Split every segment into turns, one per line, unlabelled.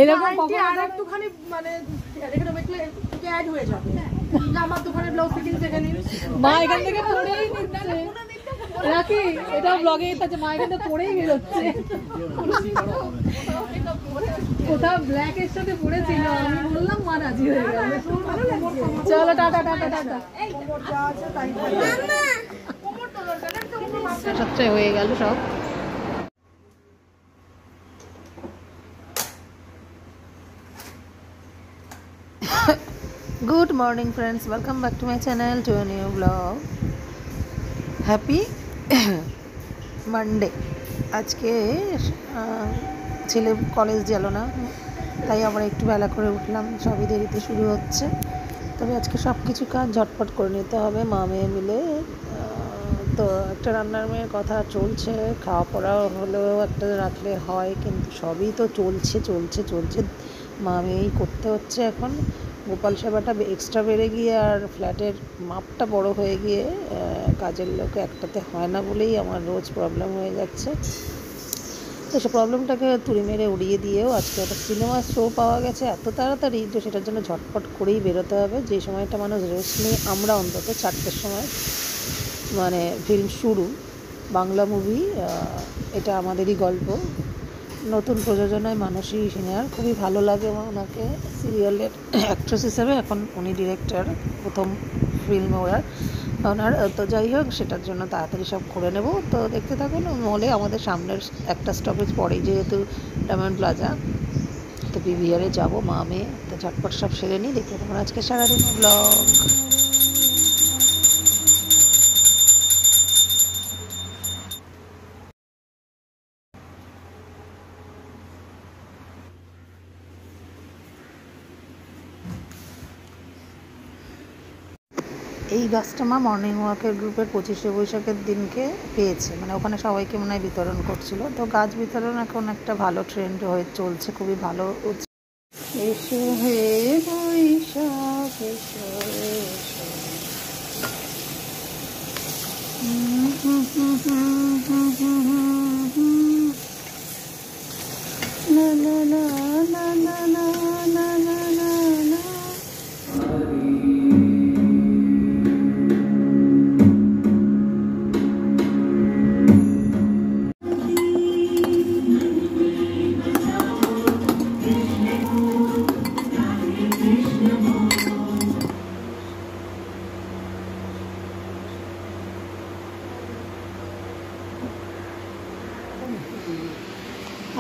এরকম আর একটুখানি মানে অ্যাড হয়ে যাবে। আমার দোকানে ব্লাউজ ফিটিং দেখে নিন। মা এখান থেকে পড়েই নিচ্ছে নাকি? এটাও ব্লগে আছে, মা এখান থেকে পড়েই বেরোচ্ছে। কোথাও ব্ল্যাকের সাথে পড়েছিল, আমি বললাম মা রাজি হয়ে গেল। চলো টাটা টাটা টাটা। সবটাই হয়ে গেল সব। Good morning friends, welcome back to my channel to a new vlog. Happy Monday. আজকে ছেলে কলেজ গেল না, তাই আবার একটু বেলা করে উঠলাম, সবই দেরিতে শুরু হচ্ছে। তবে আজকে সব কিছু কাজ ঝটপট করে নিতে হবে মা মেয়ে মিলে। তো একটা রান্নার মেয়ের কথা চলছে, খাওয়া পড়া হলেও একটা রাখলে হয়, কিন্তু সবই তো চলছে চলছে চলছে, মা মেয়েই করতে হচ্ছে। এখন গোপাল সেবাটা এক্সট্রা বেড়ে গিয়ে আর ফ্ল্যাটের মাপটা বড় হয়ে গিয়ে কাজের লোক একটাতে হয় না বলেই আমার রোজ প্রবলেম হয়ে যাচ্ছে। তো সে প্রবলেমটাকে তুড়ি মেরে উড়িয়ে দিয়েও আজকে একটা সিনেমা শো পাওয়া গেছে এত তাড়াতাড়ি, তো সেটার জন্য ঝটপট করেই বেরোতে হবে। যে সময়টা মানুষ রেস্ট নেই, আমরা অন্তত 4টের সময় মানে ফিল্ম শুরু, বাংলা মুভি। এটা আমাদেরই গল্প, নতুন প্রযোজনায় মানসী সিনহার, খুবই ভালো লাগে ওনাকে সিরিয়ালের অ্যাক্ট্রেস হিসেবে। এখন উনি ডিরেক্টর, প্রথম ফিল্ম ওনার। তো যাই হোক, সেটার জন্য তাড়াতাড়ি সব করে নেব। তো দেখতে থাকুন। মলে আমাদের সামনের একটা স্টপেজ পরেই যেহেতু ডায়মন্ড প্লাজা, তো পিভিআরে যাবো মা মেয়ে, তো ঝটপট সব সেরে নিই। দেখতে থাকুন আজকে সারাদিন ব্লগ। এই গাছটা মা মর্নিং ওয়াকের গ্রুপের 25শে বৈশাখের দিনকে পেয়েছে, মানে ওখানে সবাইকে মনে হয় বিতরণ করছিল। তো গাছ বিতরণ এখন একটা ভালো ট্রেন্ড হয়ে চলছে, খুবই ভালো। এসো হে বৈশাখ এসো এসো, না না না না না না না না না না।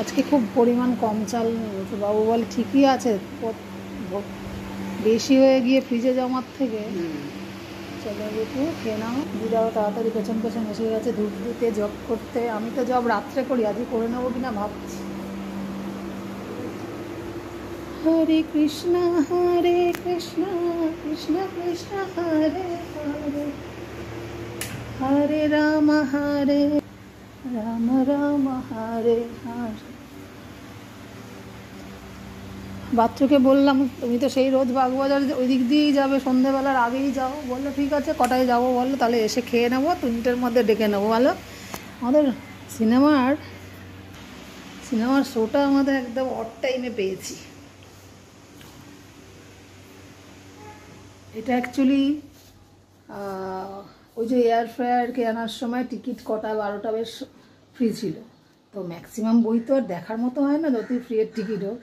আজকে খুব পরিমাণ কম চাল নিয়েছে, বাবু বলে ঠিকই আছে, বেশি হয়ে গিয়ে ফ্রিজে জমার থেকে চলো একটু খেয়ে নাও। দিদাও তাড়াতাড়ি পেছন পেছন এসে গেছে দুধ দিতে, জব করতে। আমি তো জব রাত্রে করি, আজকে করে নেবো কিনা ভাবছি। হরে কৃষ্ণ কৃষ্ণ কৃষ্ণ হরে হরে, হরে রাম রাম রাম হরে হরে। বাচ্চুকে বললাম তুমি তো সেই রোজ বাগবাজার ওই দিক দিয়েই যাবে, সন্ধেবেলার আগেই যাও। বললো ঠিক আছে, কটায় যাবো বললো, তাহলে এসে খেয়ে নেবো, 3টের মধ্যে ডেকে নেবো। ভালো, আমাদের সিনেমার শোটা আমাদের একদম অড টাইমে পেয়েছি। এটা অ্যাকচুয়ালি ওই যে এয়ার ফেয়ারকে আনার সময় টিকিট কটা 12টা বেশ ফ্রি ছিল। তো ম্যাক্সিমাম বই তো আর দেখার মতো হয় না, যতই ফ্রি এর টিকিট হোক।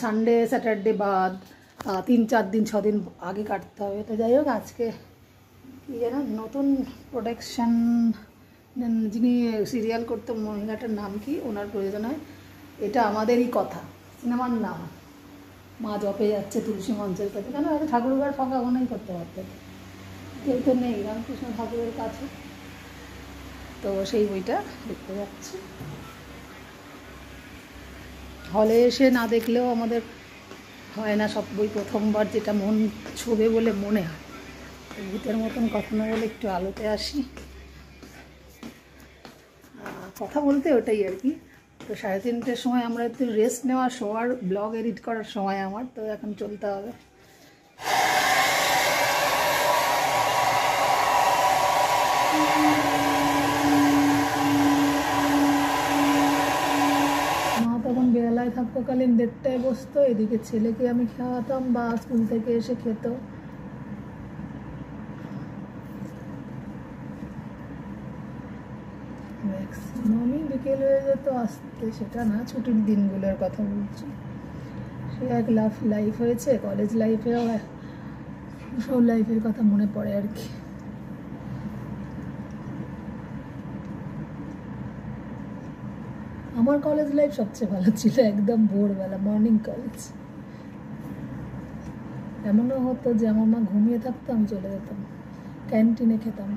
সানডে স্যাটারডে বাদ 3-4 দিন 6 দিন আগে কাটতে হবে। তো যাই হোক, আজকে কী যেন নতুন প্রোডাকশান, যিনি সিরিয়াল করতে, মহিলাটার নাম কি, ওনার প্রয়োজন হয়। এটা আমাদেরই কথা, সিনেমার নাম। মা জপে যাচ্ছে তুলসী মঞ্চের কাছে, কেন এত ঠাকুরঘর ফাঁকা ওনাই করতে পারতেন, কেউ তো নেই রামকৃষ্ণ ঠাকুরের কাছে। তো সেই বইটা দেখতে যাচ্ছি। হলে এসে না দেখলেও আমাদের হয় না সব বই প্রথমবার, যেটা মন ছুবে বলে মনে হয়। ভূতের মতন কথা না বলে একটু আলোতে আসি, কথা বলতে ওটাই আর কি। তো 3:30টার সময় আমরা একটু রেস্ট নেওয়ার, শোয়ার, ব্লগ এডিট করার সময় আমার, তো এখন চলতে হবে।
বেলায় থাকাকালীন 1:30টায় বসতো, এদিকে ছেলেকে আমি খাওয়াতাম বা স্কুল থেকে এসে খেত। ম্যাক্সিমামই বিকেল হয়ে যেত আসতে, সেটা না, ছুটির দিনগুলোর কথা বলছি। সে এক লাইফ হয়েছে, কলেজ লাইফেও সব লাইফের কথা মনে পড়ে আর কি। আমার কলেজ লাইফ সবচেয়ে ভালো ছিল, একদম ভোরবেলা মর্নিং কলেজ। এমনও হতো যে আমার মা ঘুমিয়ে থাকতো, আমি চলে যেতাম ক্যান্টিনে খেতাম।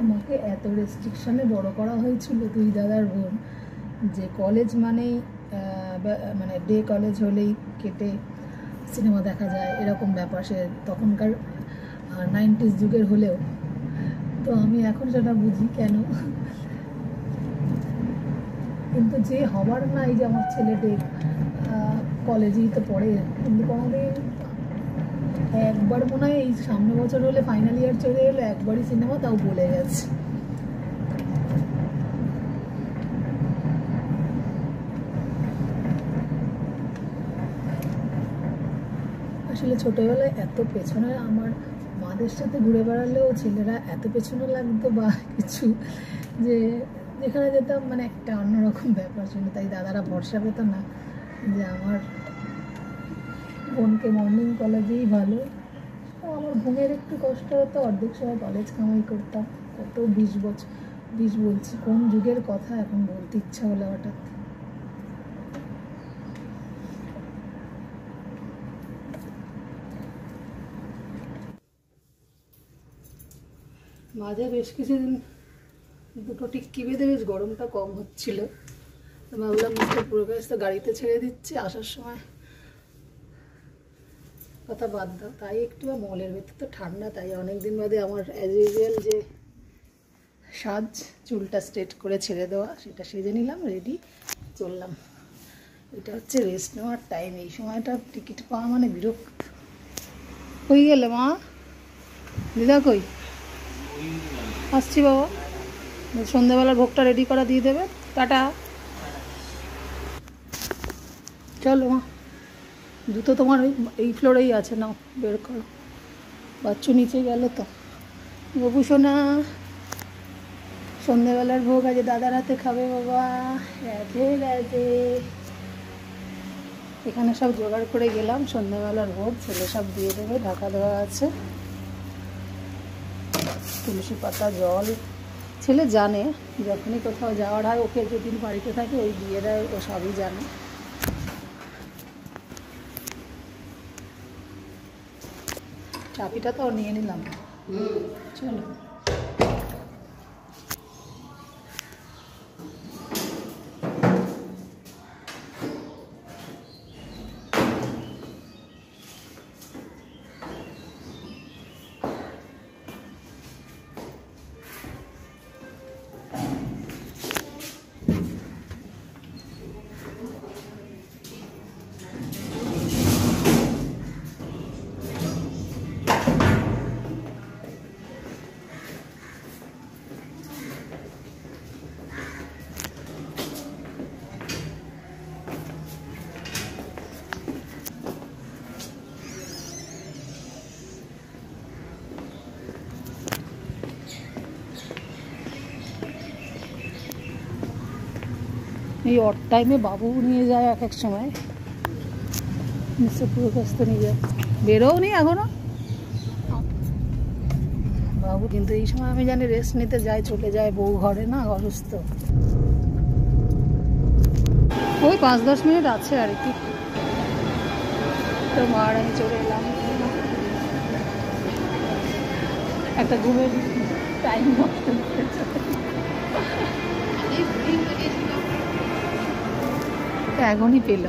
আমাকে এত রেস্ট্রিকশনে বড় করা হয়েছিল দুই দাদার বোন, যে কলেজ মানেই মানে ডে কলেজ হলেই কেটে সিনেমা দেখা যায় এরকম ব্যাপার। সে তখনকার 90s যুগের হলেও, তো আমি এখন সেটা বুঝি কেন। কিন্তু যে হবার নাই, যে আমার ছেলে ডে কলেজেই তো পড়ে, কিন্তু কোনোদিন একবার মনে হয় এই সামনে বছর হলে ফাইনাল ইয়ার চলে এলো, একবারই সিনেমা, তাও বলে গেছে। আসলে ছোটোবেলায় এত পেছনে, আমার মাদের সাথে ঘুরে বেড়ালেও ছেলেরা এত পেছনে লাগতো বা কিছু, যে যেখানে যেতাম মানে একটা অন্যরকম ব্যাপার ছিল। তাই দাদারা ভরসা পেত না যে আমার বোনকে মর্নিং কলেজেই ভালো। আমার ঘুমের একটু কষ্ট হতো, অর্ধেক সময় কলেজ কামাই করতাম। কত 20 বলছি, কোন যুগের কথা এখন বলতে ইচ্ছা হলো হঠাৎ। মাঝে বেশ কিছুদিন দুটো টিক্কি বেঁধে বেশ গরমটা কম হচ্ছিল, ভাবলাম মিস্টার প্রকাশ তো গাড়িতে ছেড়ে দিচ্ছে, আসার সময় কথা বাদ দাও। তাই একটু মলের ভেতর তো ঠান্ডা, তাই অনেকদিন বাদে আমার অ্যাজ ইউজুয়াল যে সাজ, চুলটা স্ট্রেট করে ছেড়ে দেওয়া, সেটা সেজে নিলাম, রেডি চললাম। এটা হচ্ছে রেস্ট নেওয়ার টাইম। এই সময়টা টিকিট পাওয়া মানে বিরক্ত। কই গেলে মা? দিদা কই? আসছি বাবা, সন্ধ্যাবেলার ভোগটা রেডি করা দিয়ে দেবে। টাটা, চলো মা। জুতো তোমার এই ফ্লোরেই আছে, নাও বের করো। বাচ্চু নিচে গেল তো। বাবু সোনা, সন্ধ্যাবেলার ভোগ আজ দাদার হাতে খাবে বাবা। রাধে রাধে। এখানে সব জোগাড় করে গেলাম, সন্ধ্যাবেলার ভোগ ছেলে সব দিয়ে দেবে, ঢাকা দেওয়া আছে। তুলসী পাতা, জল, ছেলে জানে যখনই কোথাও যাওয়ার হয়, ওকে যেদিন বাড়িতে থাকে ওই দিয়ে দেয়, ও সবই জানে। চাবিটা তো নিয়ে নিলাম, চলো। এই অড টাইমে বাবু নিয়ে যায় এক এক সময়, নিশ্চয় পুরো কাছ তো নিয়ে যায়। বেরোও নি এখনো বাবু, কিন্তু এই সময় আমি জানি রেস্ট নিতে যায়, চলে যায় বউ ঘরে, না অসুস্থ। ওই 5-10 মিনিট আছে আর কি। তো মার আমি চলে এলাম, একটা ঘুমের টাইম নষ্ট এখনই পেল।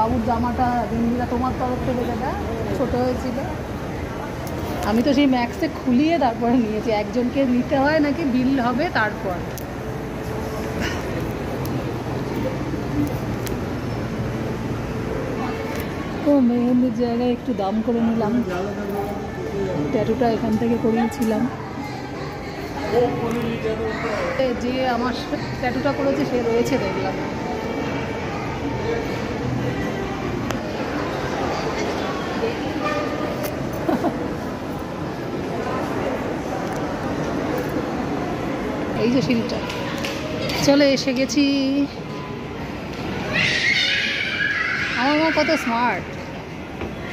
বাবুর জামাটা গেঞ্জিটা তোমার তরফ থেকে যেটা ছোটো হয়েছিল, আমি তো সেই ম্যাক্সে খুলিয়ে তারপরে নিয়েছি। একজনকে নিতে হয় নাকি, বিল হবে তারপর। ও মেহেন্দির জায়গায় একটু দাম করে নিলাম। ট্যাটুটা এখান থেকে করিয়েছিলাম। যে আমার ট্যাটুটা করেছে সে রয়েছে দেখলাম। এই যে সিঁড়িটা, চলে এসে গেছি। আমার মা কত স্মার্ট,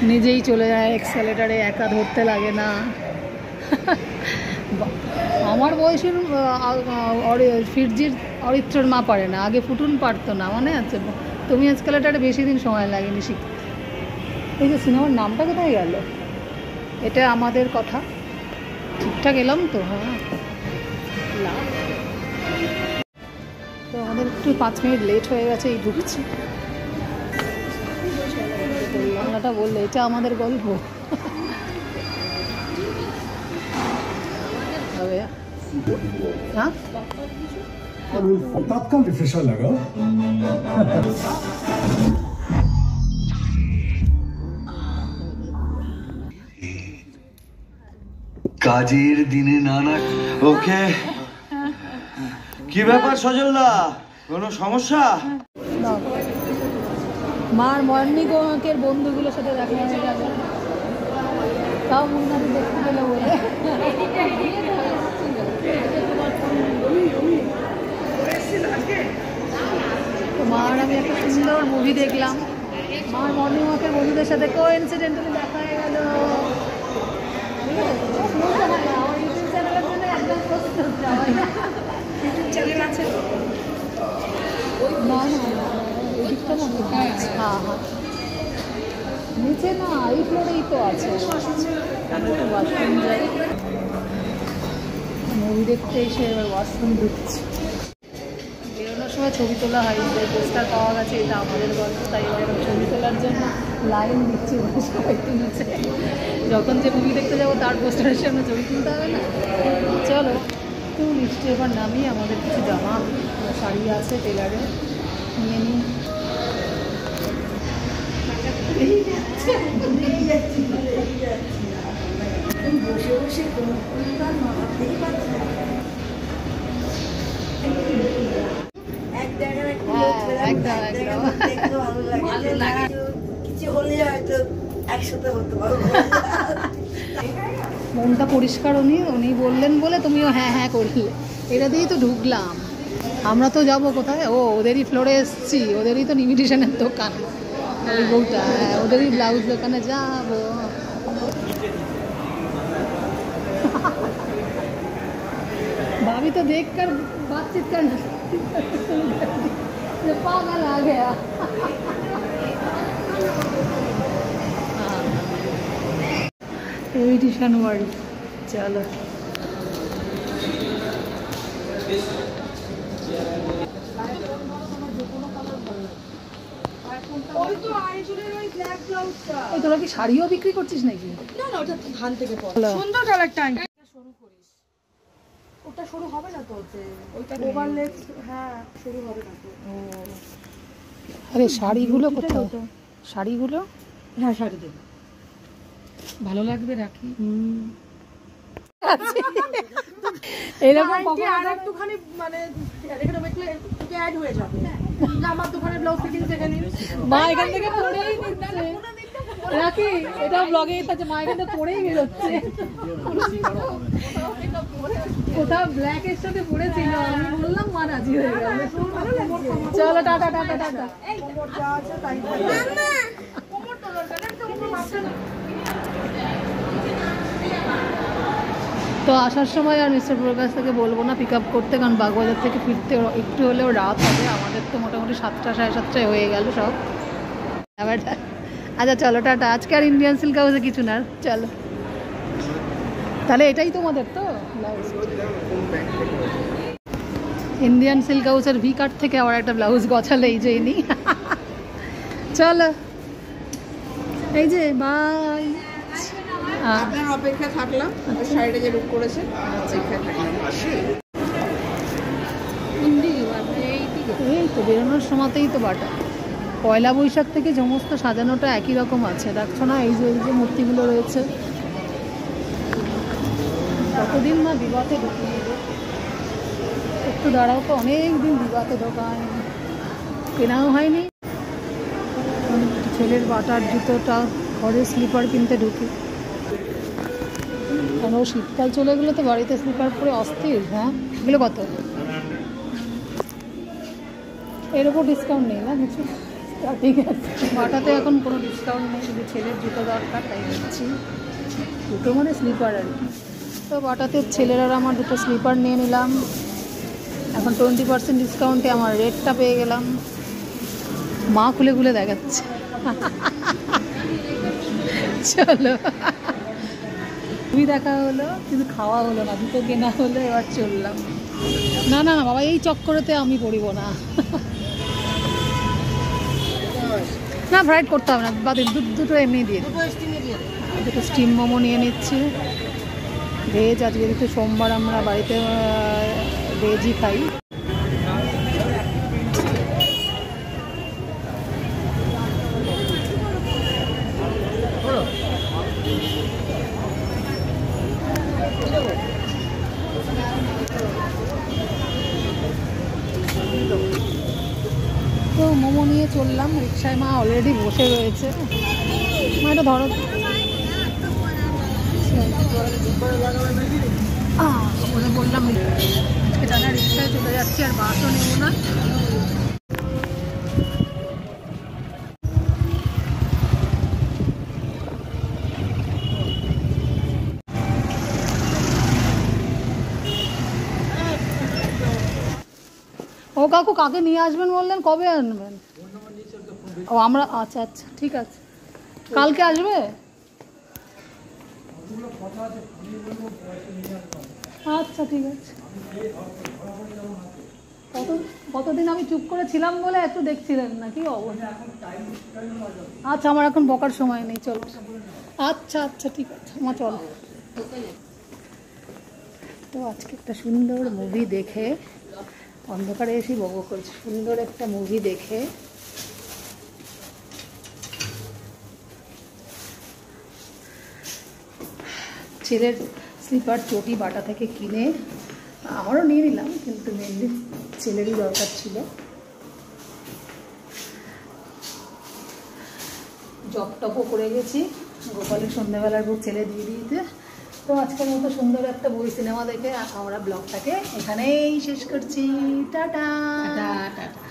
নিজেই চলে যায় এক্সেলেটারে, একা ধরতে লাগে না। আমার বয়সের ফিরজির অরিত্রর মা পারে না, আগে ফুটুন পারতো না, মনে আছে? তুমি এক্সেলেটারে বেশি দিন সময় লাগেনি শিখতে। এই যে সিনেমার নামটা কোথায় গেল? এটা আমাদের কথা, ঠিকঠাক এলাম তো? হ্যাঁ, তো আমাদের একটু 5 মিনিট লেট হয়ে গেছে, এই ঢুকছি। বাংলাটা বললে এটা আমাদের গল্প। हाँ
तत्काल रिफ्रेशर लगाओ।
কাজের দিনে নানা। ওকে, কি ব্যাপার সজলদা, কোনো সমস্যা?
মার মর্নিং ওয়াকের বন্ধুগুলোর সাথে দেখা হয়ে যাবে, তাও মুন্নাদি দেখতে পেলে বলে। তো মার আমি একটা সুন্দর মুভি দেখলাম, মার মর্নিং ওয়াকের বন্ধুদের সাথে কোইন্সিডেন্টালি দেখা হয়ে গেল। আমার ইউটিউব চ্যানেলের জন্য একদম প্রস্তুত। ইউটিউব চ্যানেল আছে? না না, হ্যাঁ হ্যাঁ, নিচে না, এই ফ্লোরেই তো আছে। আমি একটু ওয়াশরুম যাই, মুভি দেখতে এসে এবার ওয়াশরুম ঢুকছি। বেরোনোর সময় ছবি তোলা হয়, পোস্টার পাওয়া গেছে, এটা আমাদের গল্প, তাই এবার ছবি তোলার জন্য লাইন দিচ্ছি সবাই তুলছে। যখন যে মুভি দেখতে যাবো তার পোস্টারের সামনে ছবি তুলতে হবে না? চলো একটু লিস্টে এবার নামি, আমাদের কিছু জামা শাড়ি আছে টেলারে, নিয়ে নিই।
বসে বসে কোনো মারতেই পারছে না। এক জায়গায় ভালো লাগে, কিছু হলে হয়তো একসাথে হতে পারবো।
মনটা পরিষ্কার উনি বললেন বলে তুমিও হ্যাঁ হ্যাঁ করলে, এটা দিয়েই তো ঢুকলাম। আমরা তো যাবো কোথায়? ও ওদেরই ফ্লোরে এসছি, ওদেরই তো ইমিটেশনের দোকান, ওই বউটা, হ্যাঁ ওদেরই ব্লাউজ দোকানে যাবো। भाभी तो देख कर बातचीत करना पागल आ गया। इमिटेशन वर्ल्ड, चलो তোরা কি শাড়িও বিক্রি করছিস নাকি?
না না, ওটা ধান থেকে পড়ে
হ্যালো।
সুন্দর কালারটা। শুরু করিস, ওটা শুরু হবে না তো, ওইটা ওভারলেস। হ্যাঁ, শুরু হবে না তো।
আরে শাড়িগুলো কোথায়? শাড়িগুলো,
হ্যাঁ শাড়ি দেবো,
ভালো লাগবে, রাখি। এরকম
আর একটুখানি মানে এখানে দেখলে একটু অ্যাড হয়ে যাবে। আমার দোকানের ব্লাউজ ফিটিং থেকে নিন।
মা এখান থেকে পড়েই নিচ্ছে, রাখি এটা ব্লগে আছে, মা এখান থেকে পড়েই বেরোচ্ছে। কোথাও ব্ল্যাক এর সাথে পড়েছিল, আমি বললাম মা রাজি হয়ে গেল। চলো টাটা টাটা টাটা। তো আসার সময় আর মিস্টার প্রকাশ থেকে বলবো না পিক আপ করতে, কারণ বাগবাজার থেকে ফিরতে একটু হলেও রাত হবে। আমাদের তো মোটামুটি 7টা সাড়ে 7টায় হয়ে গেল সব। আচ্ছা চলো টাটা। আজকে আর ইন্ডিয়ান সিল্ক হাউসে কিছু না, চলো তাহলে। এটাই তোমাদের তো ব্লাউজ? ইন্ডিয়ান সিল্ক হাউসের ভি কাট থেকে আবার একটা ব্লাউজ গছালে এই যে ইনি। চলো এই যে বাই।
আপনার অপেক্ষা থাকলাম, ওই সাইডে যে বুক করেছে অপেক্ষা থাকলাম।
এই তো বেরোনোর সময়তেই তো বাটা। পয়লা বৈশাখ থেকে সমস্ত সাজানোটা একই রকম আছে, দেখছো না? এই যে মূর্তিগুলো রয়েছে। কতদিন না বিবাহে ঢুকে একটু দাঁড়াও তো, অনেক দিন বিবাহে ঢোকা হয়নি, কেনাও হয়নি। ছেলের বাটার জুতোটা ঘরে স্লিপার কিনতে ঢুকি, কারণ ও শীতকাল চলে গেলে তো বাড়িতে স্লিপার পরে অস্থির। হ্যাঁ এগুলো কত? এর ওপর ডিসকাউন্ট নেই না কিছু? ঠিক আছে, বাটাতে এখন কোনো ডিসকাউন্ট নেই, শুধু ছেলের জুতো দরকার তাই নিচ্ছি। জুতো মানে স্লিপার আর কি। তো বাটাতে ছেলের আর আমার দুটো স্লিপার নিয়ে নিলাম। এখন 20% ডিসকাউন্টে আমার রেটটা পেয়ে গেলাম। মা খুলে খুলে দেখাচ্ছে। চলো তুমি দেখা হলো, কিন্তু খাওয়া হলো না, দুটো কেনা হলো, এবার চললাম। না না না বাবা, এই চক্করেতে আমি পড়িব না। না ফ্রাইড করতে হবে না, বাদ দুটো এমনি দিয়ে দুটো স্টিম মোমো নিয়ে নিচ্ছি। ভেজ, আজকে একটু সোমবার আমরা বাড়িতে ভেজই খাই। তো মোমো নিয়ে চললাম, রিক্সায় মা অলরেডি বসে রয়েছে। মা এটা ধরো, ওরা বললাম আজকে টানা রিক্সায় চলে যাচ্ছি, আর বাসও নেব না। ও কাকু কাকে নিয়ে আসবেন বললেন, কবে আনবেন? ও আমরা, আচ্ছা আচ্ছা ঠিক আছে, কালকে আসবে? আচ্ছা ঠিক আছে। কতদিন আমি চুপ করে ছিলাম বলে একটু দেখছিলেন না কি অবস্থা? আচ্ছা আমার এখন বকার সময় নেই, চলো। আচ্ছা আচ্ছা ঠিক আছে মা, চলো। তো আজকে একটা সুন্দর মুভি দেখে, অন্ধকারে এসে বক করছে, সুন্দর একটা মুভি দেখে ছেলের স্লিপার চটি বাটা থেকে কিনে আমারও নিয়ে নিলাম, কিন্তু মেনলি ছেলেরই দরকার ছিল। জব টপও করে গেছি, গোপালের সন্ধ্যাবেলার বুক ছেলে দিয়ে দিতে। তো আজকের মতো সুন্দর একটা বই সিনেমা দেখে আমরা ব্লগটাকে এখানেই শেষ করছি। Tata tata.